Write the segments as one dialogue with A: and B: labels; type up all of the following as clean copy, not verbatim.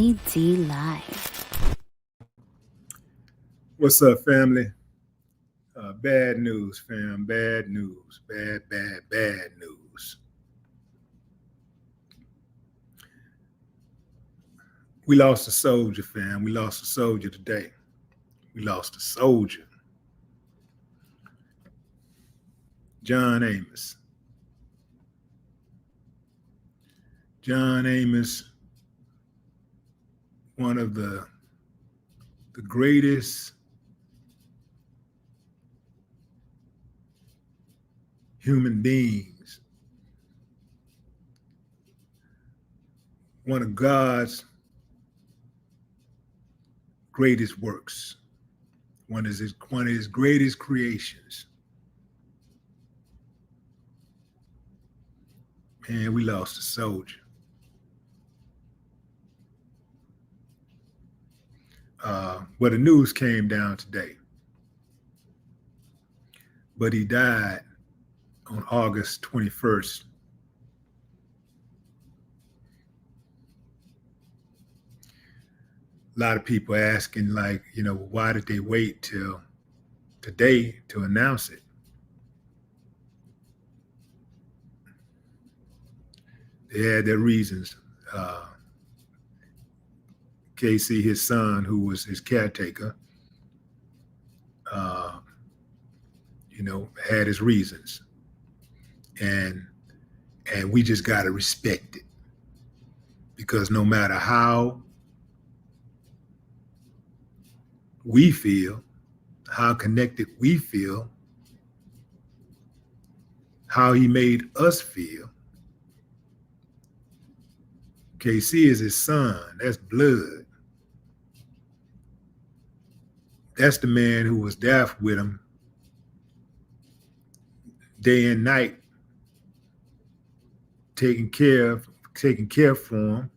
A: KD Live.
B: What's up, family? Bad news, fam. Bad news. Bad news. We lost a soldier, fam. We lost a soldier today. We lost a soldier. John Amos. John Amos, one of the greatest human beings, one of God's greatest works, one of his greatest creations. Man, we lost a soldier. Well, the news came down today, but he died on August 21st. A lot of people asking, like, why did they wait till today to announce it? They had their reasons. Casey, his son, who was his caretaker, had his reasons. And we just got to respect it. Because no matter how we feel, how connected we feel, how he made us feel, KC is his son. That's blood. That's the man who was there with him day and night, taking care for him,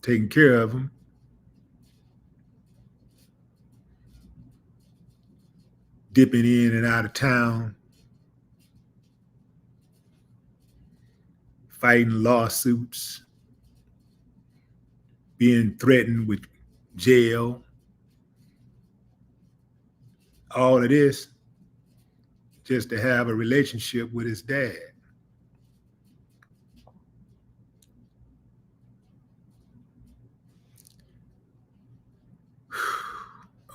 B: taking care of him. Dipping in and out of town, fighting lawsuits, being threatened with jail. All of this just to have a relationship with his dad.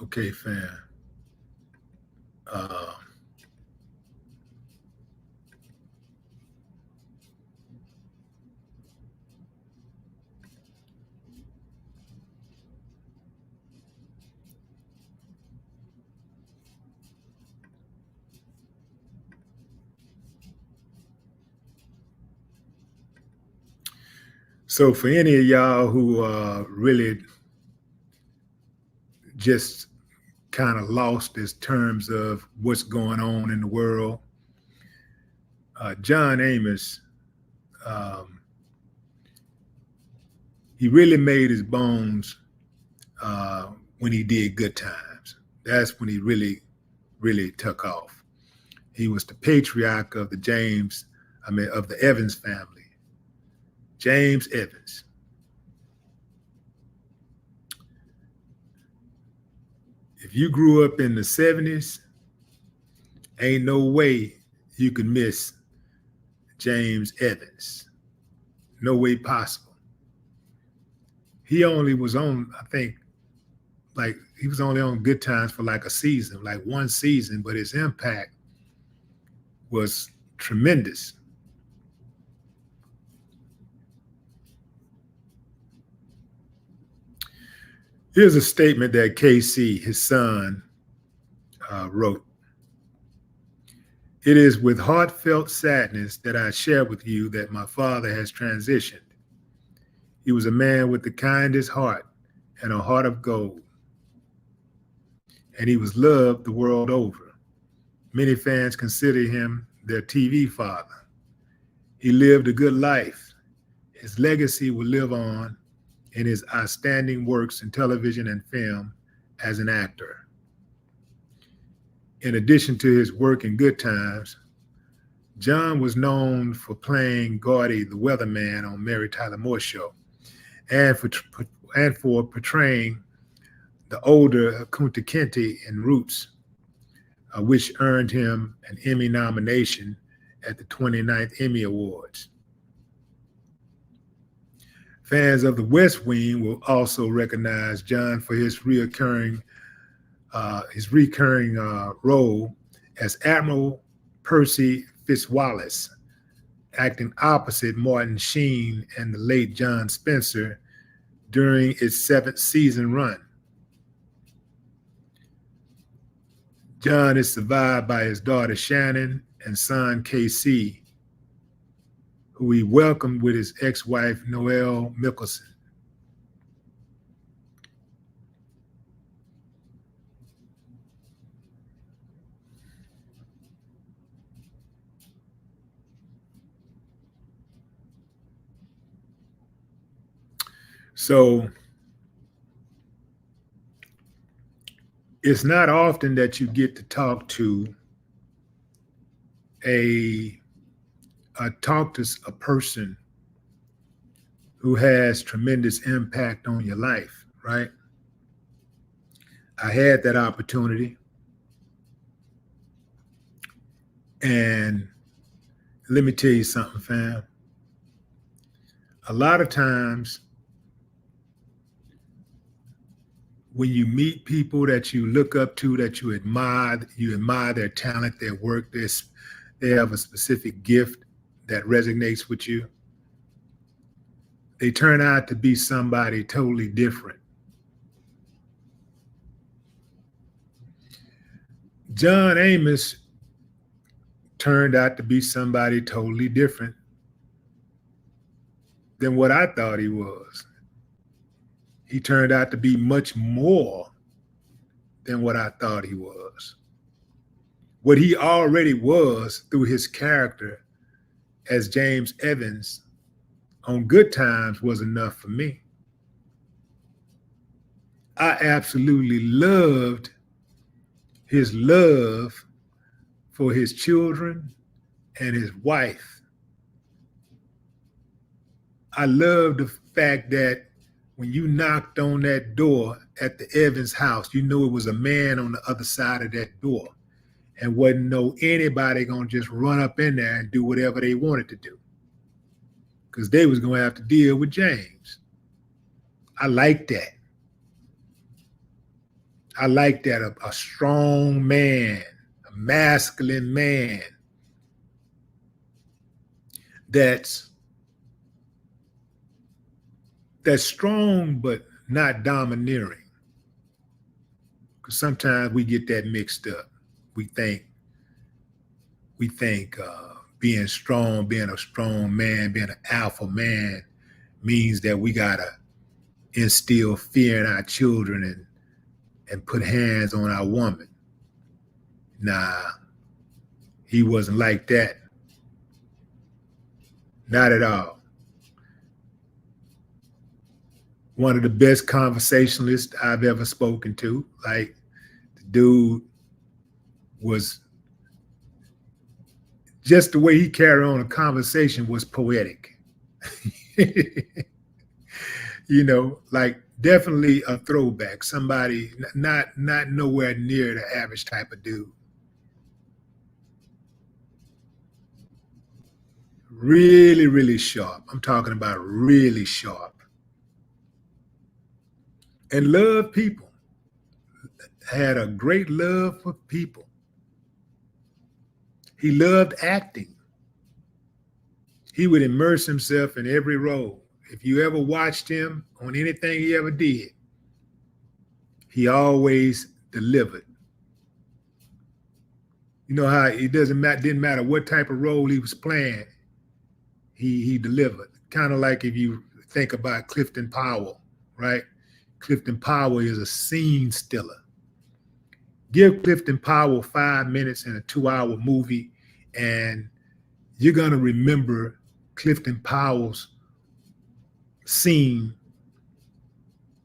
B: Okay, fam. So for any of y'all who really just kind of lost in terms of what's going on in the world, John Amos, he really made his bones when he did Good Times. That's when he really took off. He was the patriarch of of the Evans family. James Evans. If you grew up in the 70s, ain't no way you could miss James Evans. No way possible. He only was on, I think, he was only on Good Times for like a season, like one season, but his impact was tremendous. Here's a statement that KC, his son, wrote. It is with heartfelt sadness that I share with you that my father has transitioned. He was a man with the kindest heart and a heart of gold. And he was loved the world over. Many fans consider him their TV father. He lived a good life. His legacy will live on in his outstanding works in television and film as an actor. In addition to his work in Good Times, John was known for playing Gordy the weatherman on Mary Tyler Moore Show, and for portraying the older Kunta Kinte in Roots, which earned him an Emmy nomination at the 29th Emmy Awards. Fans of The West Wing will also recognize John for his recurring role as Admiral Percy Fitzwallace, acting opposite Martin Sheen and the late John Spencer during its 7th season run. John is survived by his daughter Shannon and son KC, who he welcomed with his ex-wife Noelle Mickelson. So it's not often that you get to talk to a person who has tremendous impact on your life, right? I had that opportunity. And let me tell you something, fam. A lot of times when you meet people that you look up to, that you admire their talent, their work, they have a specific gift that resonates with you, they turn out to be somebody totally different. John Amos turned out to be somebody totally different than what I thought he was. He turned out to be much more than what I thought he was. What he already was through his character as James Evans on Good Times was enough for me. I absolutely loved his love for his children and his wife. I love the fact that when you knocked on that door at the Evans house, you knew it was a man on the other side of that door, and wasn't anybody gonna just run up in there and do whatever they wanted to do, because they was gonna have to deal with James. I like that. I like that, a strong man, a masculine man that's strong but not domineering. Because sometimes we get that mixed up. We think being strong, being a strong man, being an alpha man means that we gotta instill fear in our children and put hands on our woman. Nah, he wasn't like that. Not at all. One of the best conversationalists I've ever spoken to. Like, the dude was, just the way he carried on a conversation was poetic. You know, like, definitely a throwback. Somebody not nowhere near the average type of dude. Really, really sharp. I'm talking about really sharp. And loved people. Had a great love for people. He loved acting. He would immerse himself in every role. If you ever watched him on anything he ever did, he always delivered. You know how it didn't matter what type of role he was playing, he delivered. Kind of like if you think about Clifton Powell, right? Clifton Powell is a scene stealer. Give Clifton Powell 5 minutes in a 2-hour movie, and you're gonna remember Clifton Powell's scene.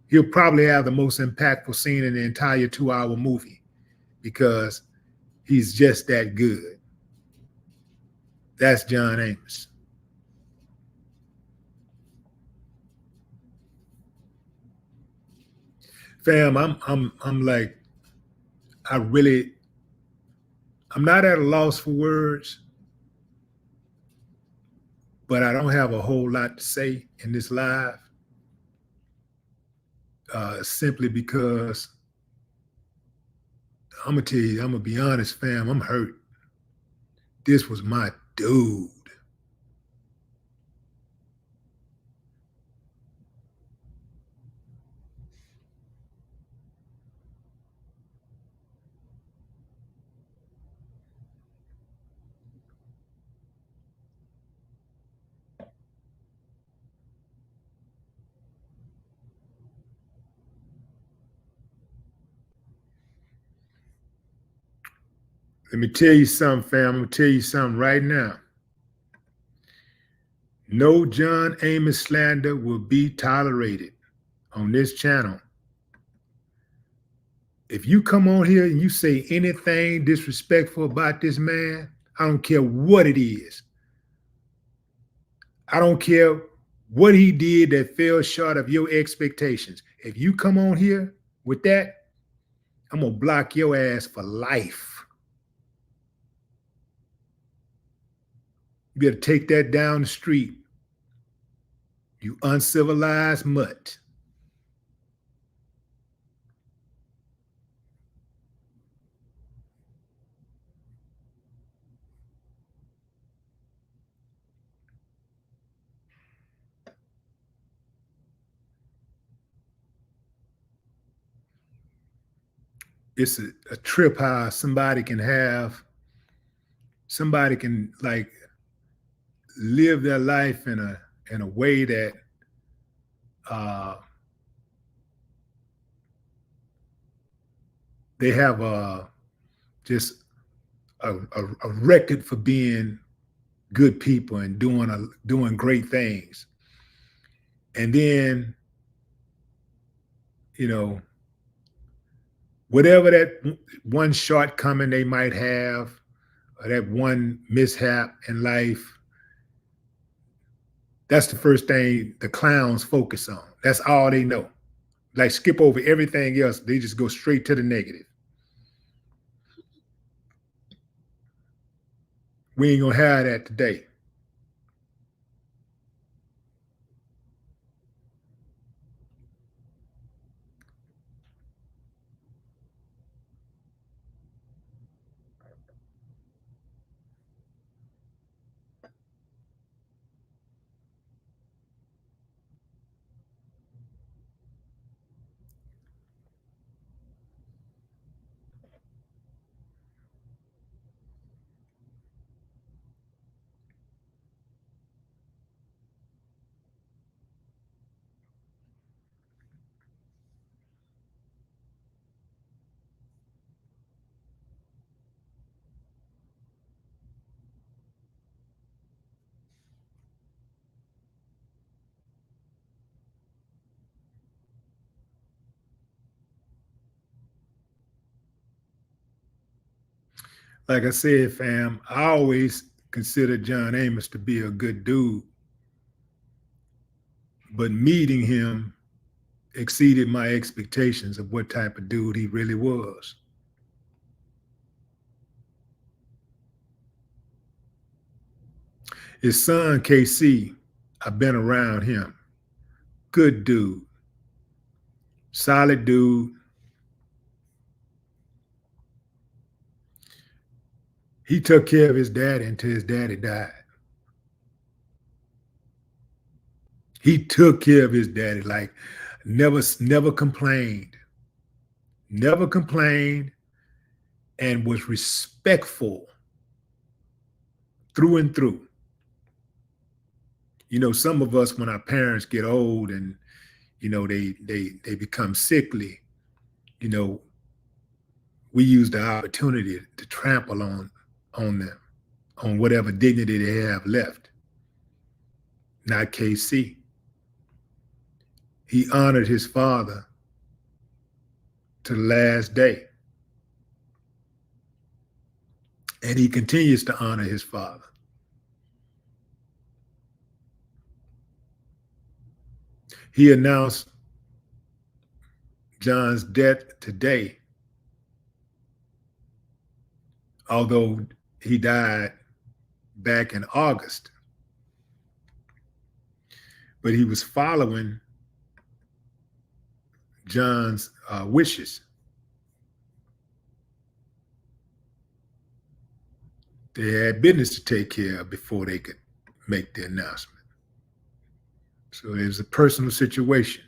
B: He'll probably have the most impactful scene in the entire 2-hour movie because he's just that good. That's John Amos. Fam, I'm like, I'm not at a loss for words, but I don't have a whole lot to say in this live, simply because I'm gonna tell you, I'm gonna be honest, fam, I'm hurt. This was my dude. Let me tell you something, fam. I'm gonna tell you something right now. No John Amos slander will be tolerated on this channel. If you come on here and you say anything disrespectful about this man, I don't care what it is. I don't care what he did that fell short of your expectations. If you come on here with that, I'm gonna block your ass for life. You better take that down the street, you uncivilized mutt. It's a trip how somebody can like live their life in a way that they have just a record for being good people and doing great things, and then whatever that one shortcoming they might have, or that one mishap in life, that's the first thing the clowns focus on. That's all they know. Like, skip over everything else. They just go straight to the negative. We ain't gonna have that today. Like I said, fam, I always considered John Amos to be a good dude, but meeting him exceeded my expectations of what type of dude he really was. His son, KC, I've been around him. Good dude, solid dude. He took care of his daddy until his daddy died. He took care of his daddy, like never complained, and was respectful through and through. Some of us, when our parents get old and they become sickly, we use the opportunity to trample on them, on whatever dignity they have left. Not KC. He honored his father to the last day. And he continues to honor his father. He announced John's death today, although he died back in August. But he was following John's wishes. They had business to take care of before they could make the announcement. So it was a personal situation.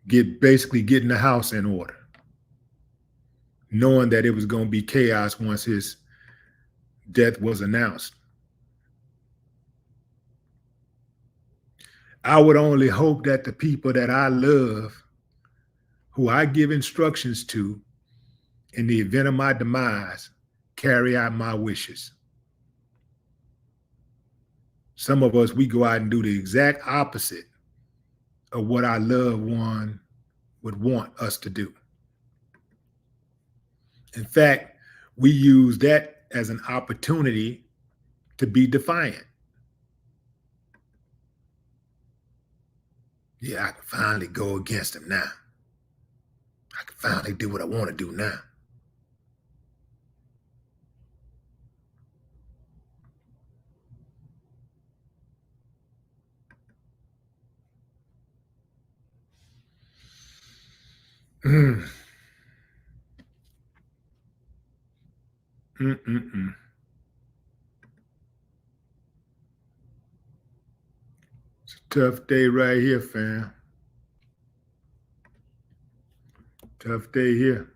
B: Basically getting the house in order, knowing that it was going to be chaos once his death was announced. I would only hope that the people that I love, who I give instructions to in the event of my demise, carry out my wishes. Some of us, we go out and do the exact opposite of what our loved one would want us to do. In fact, we use that as an opportunity to be defiant. Yeah, I can finally go against him now. I can finally do what I want to do now. Mm. Mm-mm-mm. It's a tough day right here, fam. Tough day here.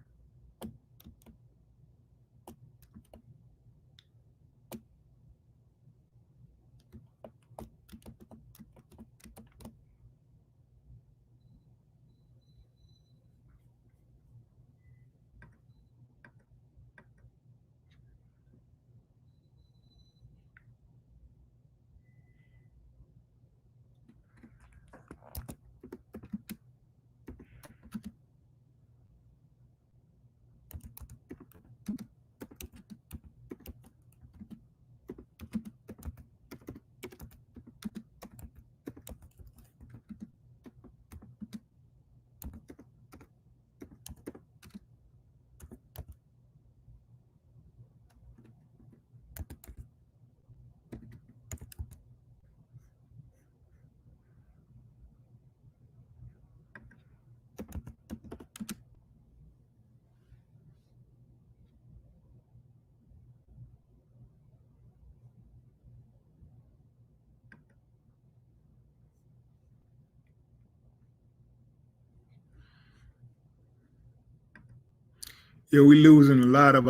B: Yeah, we losing a lot of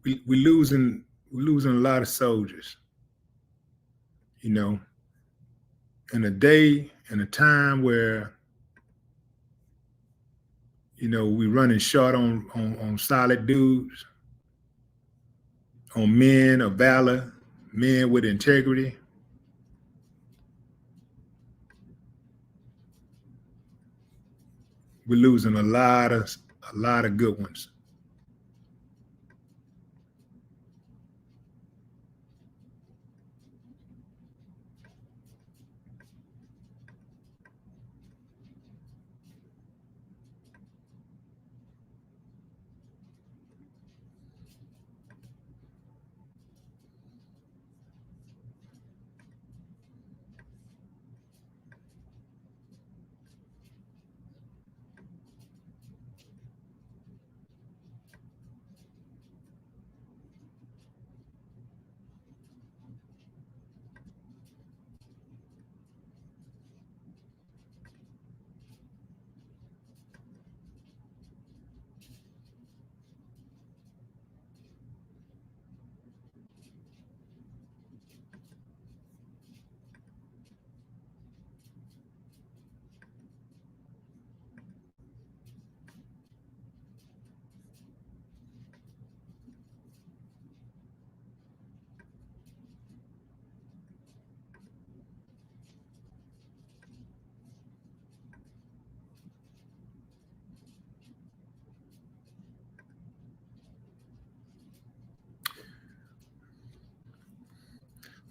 B: we losing a lot of soldiers. You know, in a day and a time where we running short on solid dudes, on men of valor, men with integrity. We're losing a lot of good ones.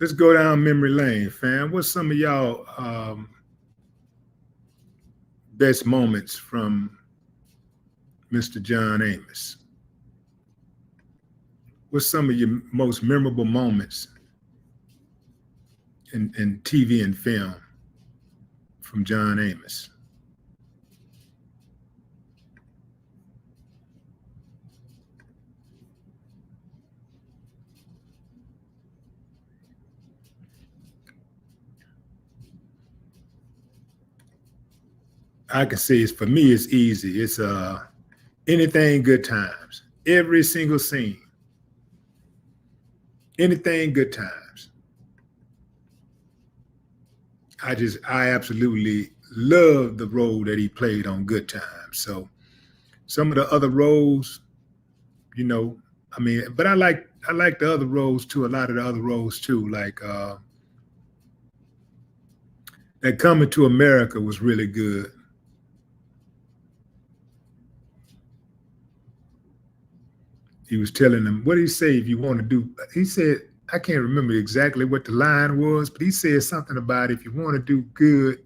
B: Let's go down memory lane, fam. What's some of y'all best moments from Mr. John Amos? What's some of your most memorable moments in TV and film from John Amos? I can say for me, it's easy. It's anything good times. Every single scene. Anything good times. I absolutely love the role that he played on Good Times. So some of the other roles, you know, I mean, but I like the other roles too, a lot of the other roles too. Like that Coming to America was really good. He was telling them, what did he say if you want to do? He said, I can't remember exactly what the line was, but he said something about if you want to do good,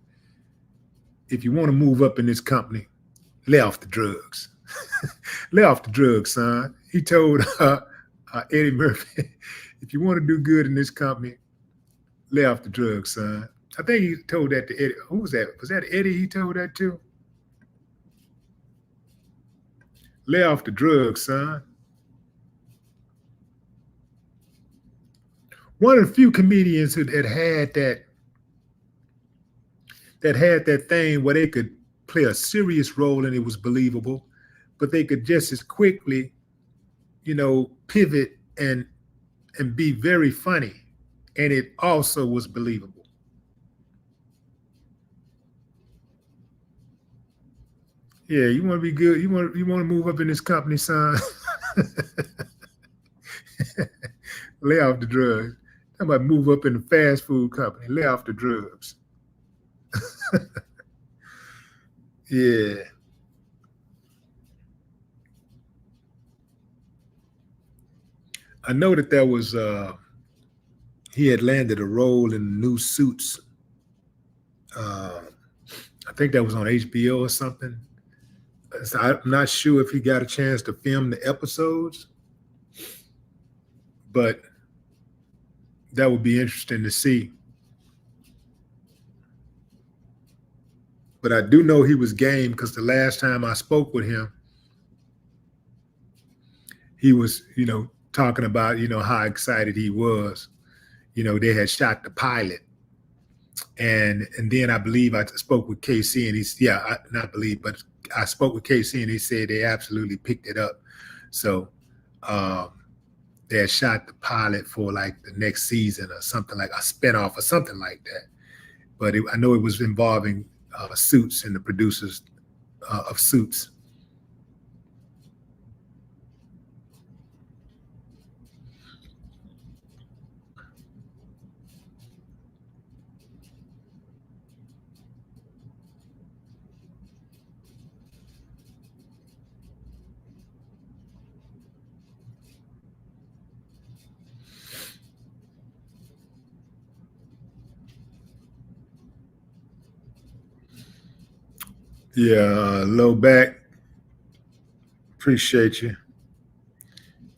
B: if you want to move up in this company, lay off the drugs. Lay off the drugs, son. He told Eddie Murphy, if you want to do good in this company, lay off the drugs, son. I think he told that to Eddie. Who was that? Was that Eddie he told that to? Lay off the drugs, son. One of the few comedians that had that thing where they could play a serious role and it was believable, but they could just as quickly, you know, pivot and be very funny, and it also was believable. Yeah, you want to be good. You want to move up in this company, son. Lay off the drugs. How about move up in the fast food company? Lay off the drugs. Yeah. I know that there was he had landed a role in the new Suits. I think that was on HBO or something. So I'm not sure if he got a chance to film the episodes, but that would be interesting to see. But I do know he was game because the last time I spoke with him, he was, you know, talking about, you know, how excited he was. You know, they had shot the pilot. And then I believe I spoke with KC and not believe, but I spoke with KC and he said they absolutely picked it up. So they had shot the pilot for like the next season or something, like a spinoff or something like that. But I know it was involving Suits and the producers of Suits. Yeah, low back. Appreciate you.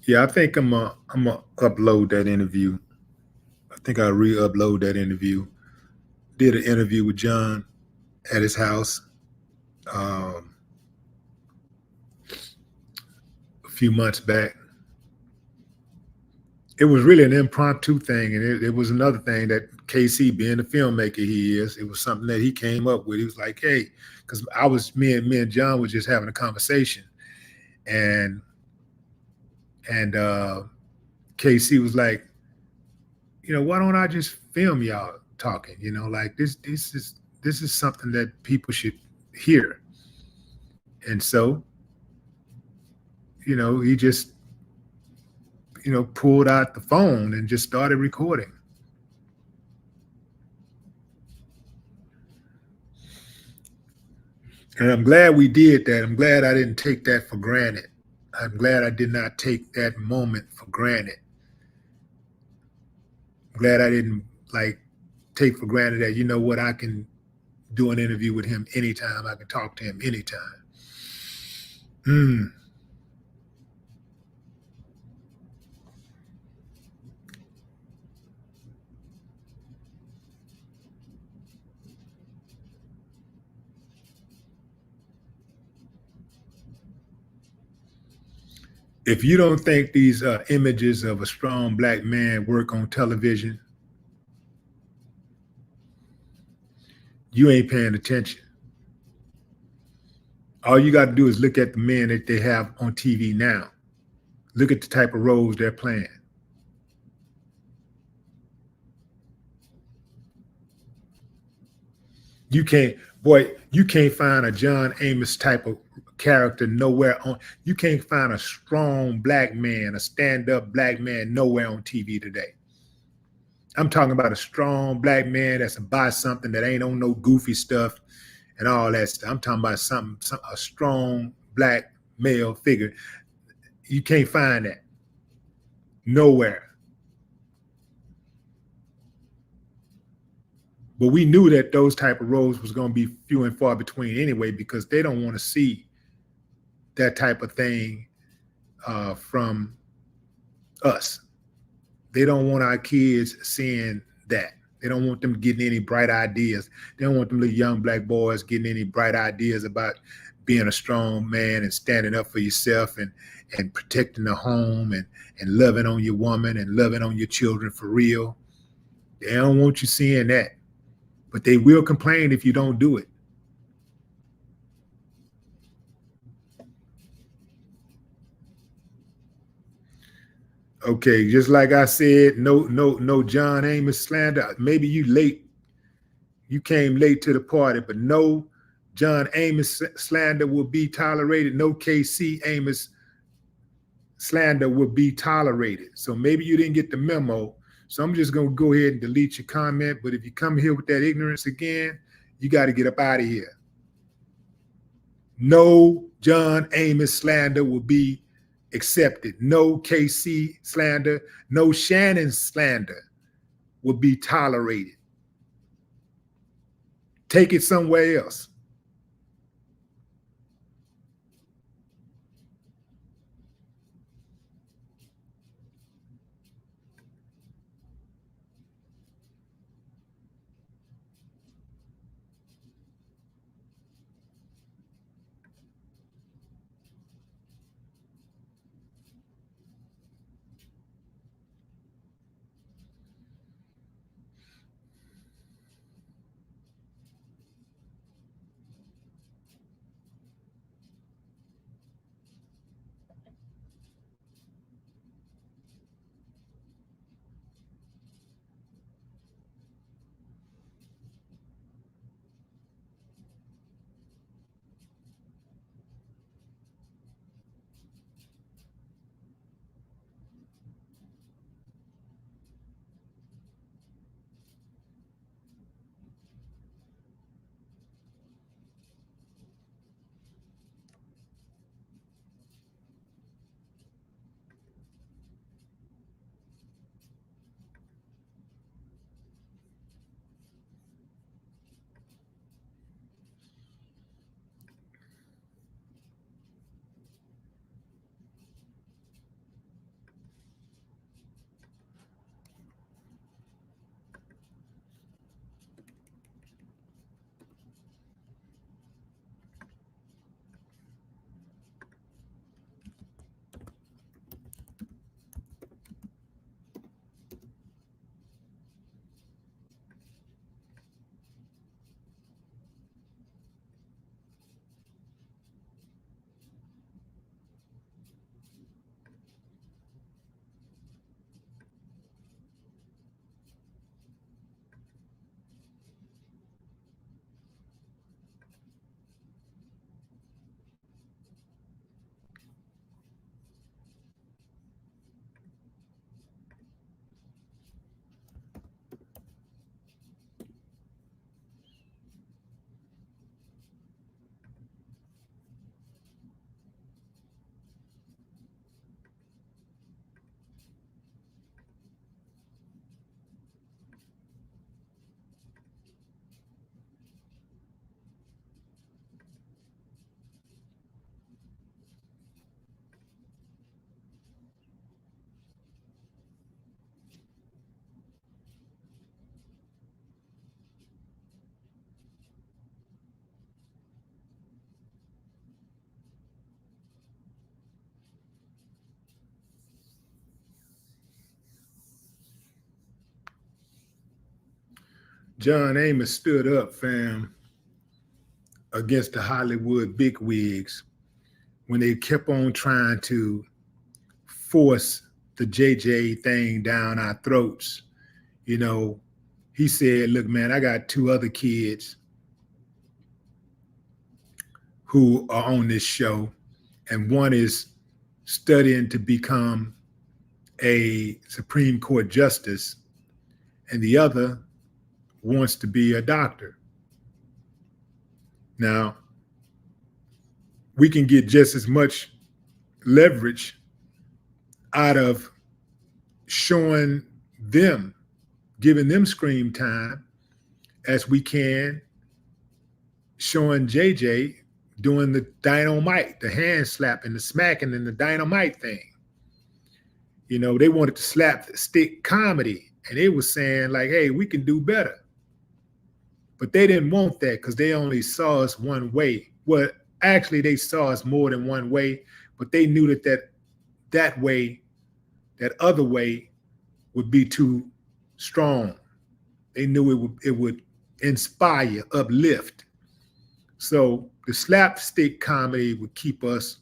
B: Yeah, I think I'm gonna upload that interview. I think I'll re-upload that interview. Did an interview with John at his house a few months back. It was really an impromptu thing, and it was another thing that KC, being the filmmaker he is, it was something that he came up with. He was like, "Hey," because me and John was just having a conversation, and KC was like, "You know, why don't I just film y'all talking? You know, like this is something that people should hear." And so, you know, he just, you know, pulled out the phone and just started recording. And I'm glad we did that. I'm glad I didn't take that for granted. I'm glad I did not take that moment for granted. I'm glad I didn't like take for granted that, you know what, I can do an interview with him anytime. I can talk to him anytime. If you don't think these images of a strong black man work on television, you ain't paying attention. All you got to do is look at the men that they have on TV now. Look at the type of roles they're playing. You can't, boy, you can't find a John Amos type of character nowhere on. You can't find a strong black man, a stand-up black man nowhere on TV today. I'm talking about a strong black man that's about something that ain't on no goofy stuff and all that stuff. I'm talking about a strong black male figure. You can't find that nowhere. But we knew that those type of roles was going to be few and far between anyway, because they don't want to see that type of thing from us. They don't want our kids seeing that. They don't want them getting any bright ideas. They don't want them little young black boys getting any bright ideas about being a strong man and standing up for yourself and protecting the home and loving on your woman and loving on your children for real. They don't want you seeing that. But they will complain if you don't do it. Okay, just like I said, no John Amos slander. Maybe you late, you came late to the party, but no John Amos slander will be tolerated. No KC Amos slander will be tolerated. So maybe you didn't get the memo. So I'm just gonna go ahead and delete your comment. But if you come here with that ignorance again, you got to get up out of here. No John Amos slander will be accepted. No KC slander, no Shannon slander will be tolerated. Take it somewhere else. John Amos stood up, fam, against the Hollywood bigwigs when they kept on trying to force the JJ thing down our throats. You know, he said, look, man, I got 2 other kids who are on this show, and one is studying to become a Supreme Court justice, and the other wants to be a doctor. Now, we can get just as much leverage out of showing them, giving them screen time, as we can showing JJ doing the dynamite, the hand slapping, the smacking, and the dynamite thing. You know, they wanted to slap stick comedy, and they were saying like, hey, we can do better. But they didn't want that because they only saw us one way. Well, actually, they saw us more than one way, but they knew that way, that other way would be too strong. They knew it would inspire, uplift. So the slapstick comedy would keep us,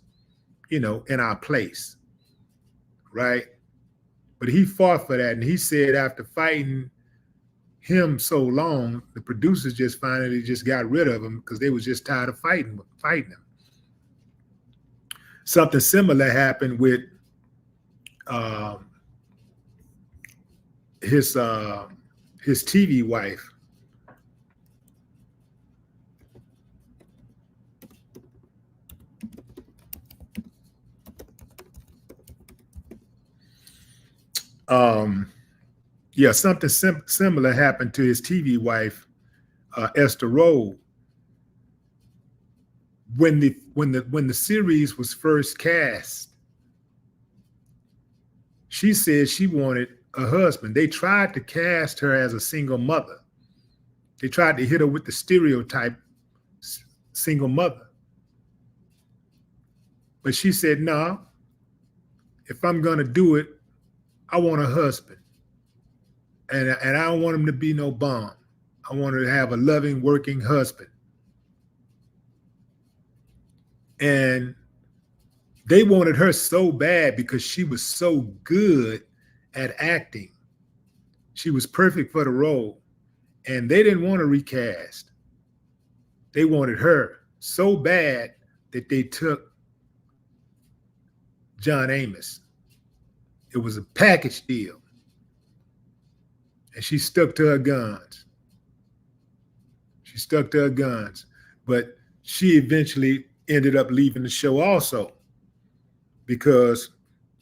B: you know, in our place, right? But he fought for that, and he said after fighting him so long, the producers just finally just got rid of him because they was just tired of fighting him. Something similar happened with his TV wife. Yeah, something similar happened to his TV wife, Esther Rolle. When the series was first cast, she said she wanted a husband. They tried to cast her as a single mother. They tried to hit her with the stereotype single mother. But she said, no, if I'm gonna do it, I want a husband. And I don't want him to be no bum. I want her to have a loving, working husband. And they wanted her so bad because she was so good at acting. She was perfect for the role. And they didn't want to recast. They wanted her so bad that they took John Amos. It was a package deal. And she stuck to her guns. She stuck to her guns. But she eventually ended up leaving the show also because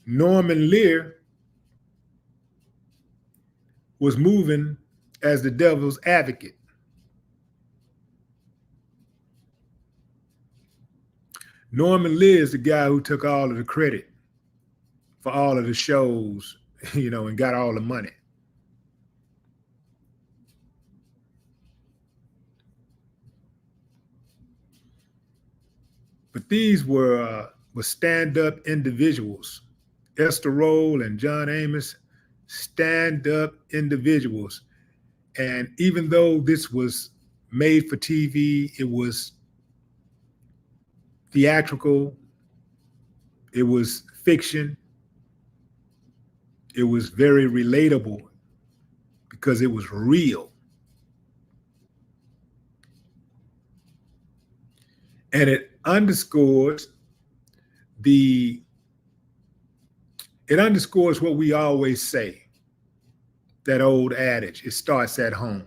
B: Norman Lear was moving as the devil's advocate. Norman Lear is the guy who took all of the credit for all of the shows, you know, and got all the money. But these were stand-up individuals. Esther Rolle and John Amos, stand-up individuals. And even though this was made for TV, it was theatrical, it was fiction, it was very relatable because it was real. And it underscores what we always say, that old adage, it starts at home.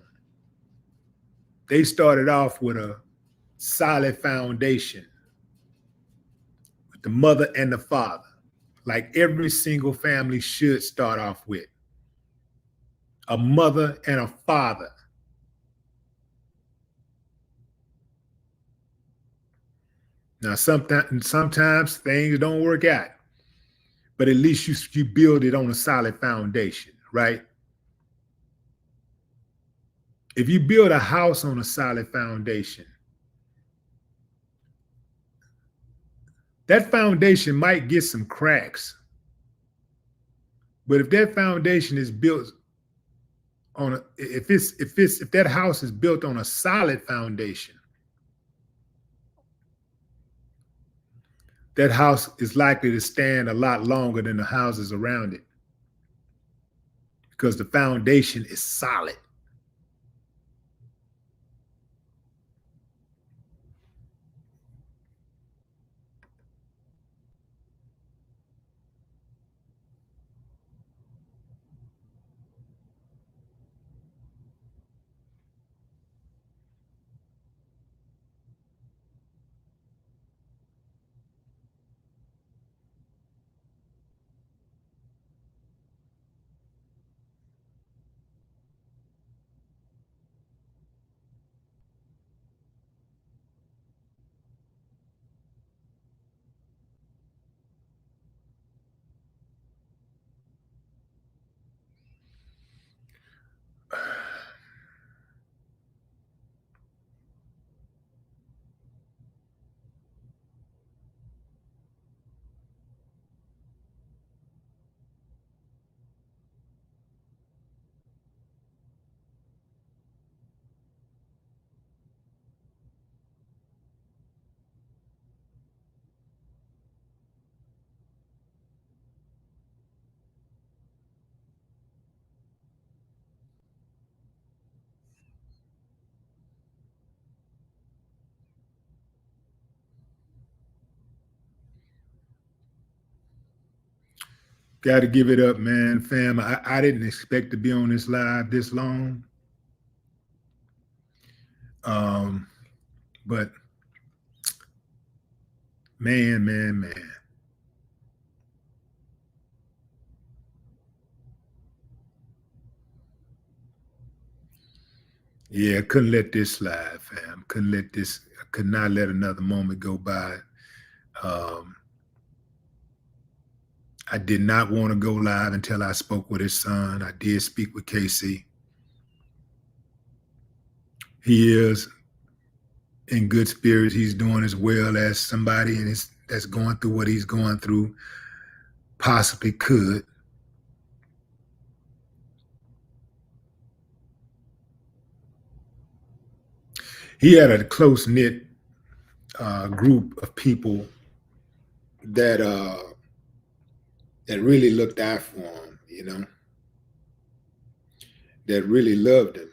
B: They started off with a solid foundation with the mother and the father, like every single family should start off with. A mother and a father. Now, sometimes things don't work out, but at least you build it on a solid foundation, right? If you build a house on a solid foundation, that foundation might get some cracks, but if that foundation is built on a, if that house is built on a solid foundation, that house is likely to stand a lot longer than the houses around it because the foundation is solid. Got to give it up, man, fam. I didn't expect to be on this live this long. But man. Yeah, I couldn't let this slide, fam. I could not let another moment go by. I did not want to go live until I spoke with his son. I did speak with Casey. He is in good spirits. He's doing as well as somebody that's going through what he's going through possibly could. He had a close-knit group of people that really looked out for him, that really loved him.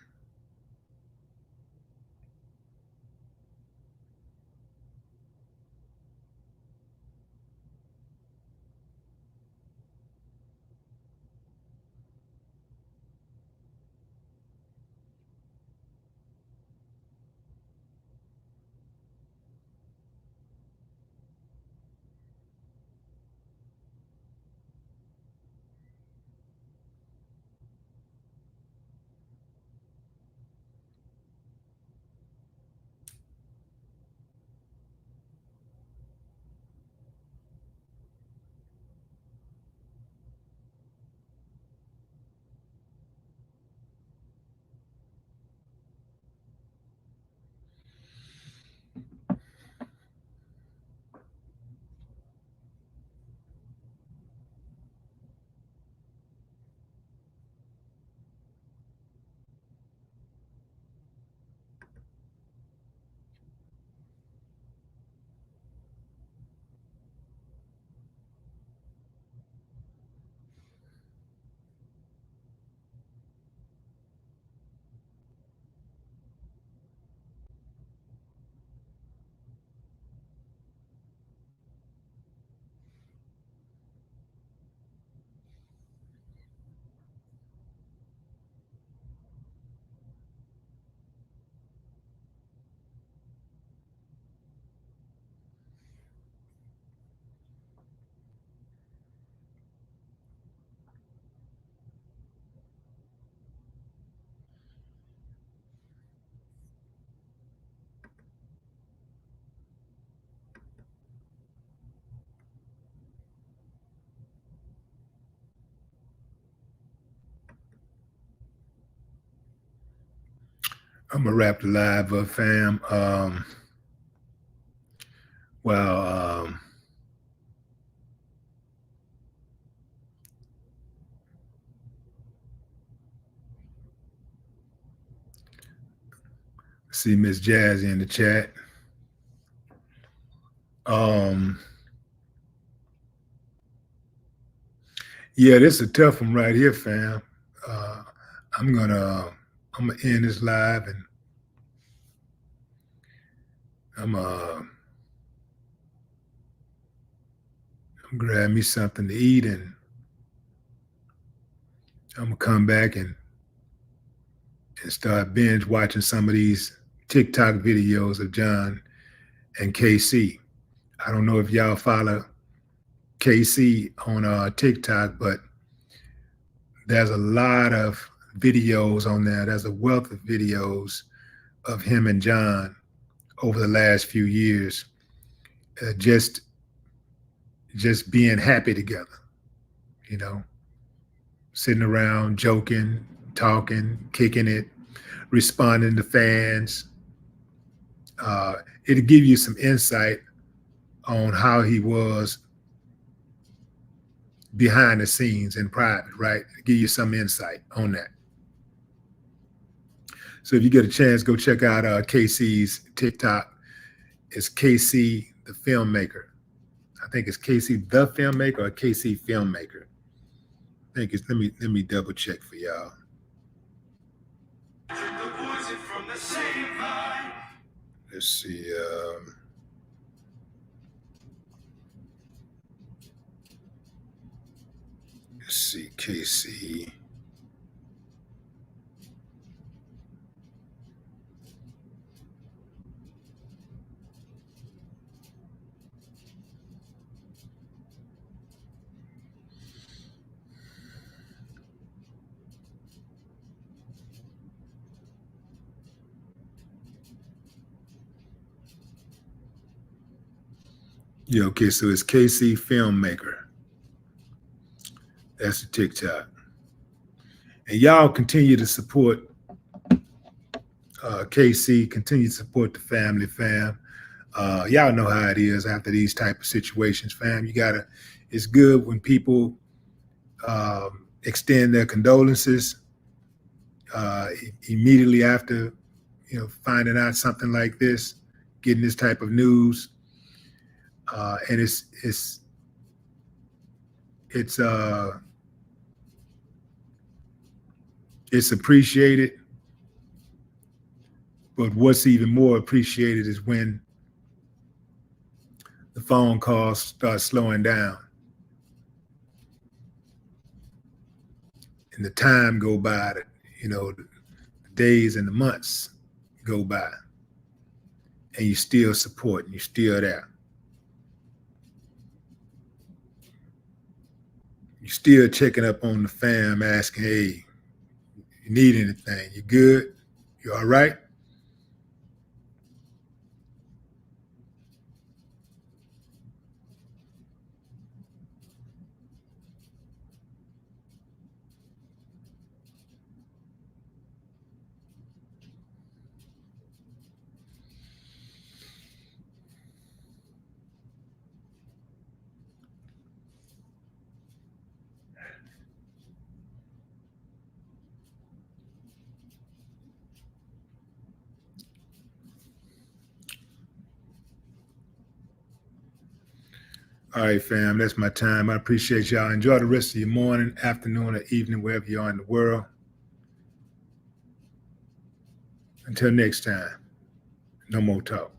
B: I'm gonna wrap the live up, fam. Well, See Miss Jazzy in the chat. Yeah, this is a tough one right here, fam. I'm gonna end this live and I'm grab me something to eat and I'm gonna come back and start binge watching some of these TikTok videos of John and KC. I don't know if y'all follow KC on TikTok, but there's a lot of videos on there. There's a wealth of videos of him and John over the last few years, just being happy together, you know, sitting around, joking, talking, kicking it, responding to fans. It'll give you some insight on how he was behind the scenes in private, right? Give you some insight on that. So if you get a chance, go check out KC's TikTok. It's KC the Filmmaker. I think it's KC the Filmmaker or KC Filmmaker. I think it's, let me double check for y'all. Let's see. Let's see, KC. Yeah, okay, so it's KC Filmmaker. That's the TikTok. And y'all continue to support KC, continue to support the family, fam. Y'all know how it is after these type of situations, fam. It's good when people extend their condolences immediately after, finding out something like this, getting this type of news. And it's appreciated, but what's even more appreciated is when the phone calls start slowing down and the time go by, the days and the months go by and you still support and you're still there. You're still checking up on the fam, asking, hey, you need anything? You good? You all right? All right, fam, that's my time. I appreciate y'all. Enjoy the rest of your morning, afternoon, or evening, wherever you are in the world. Until next time, no more talk.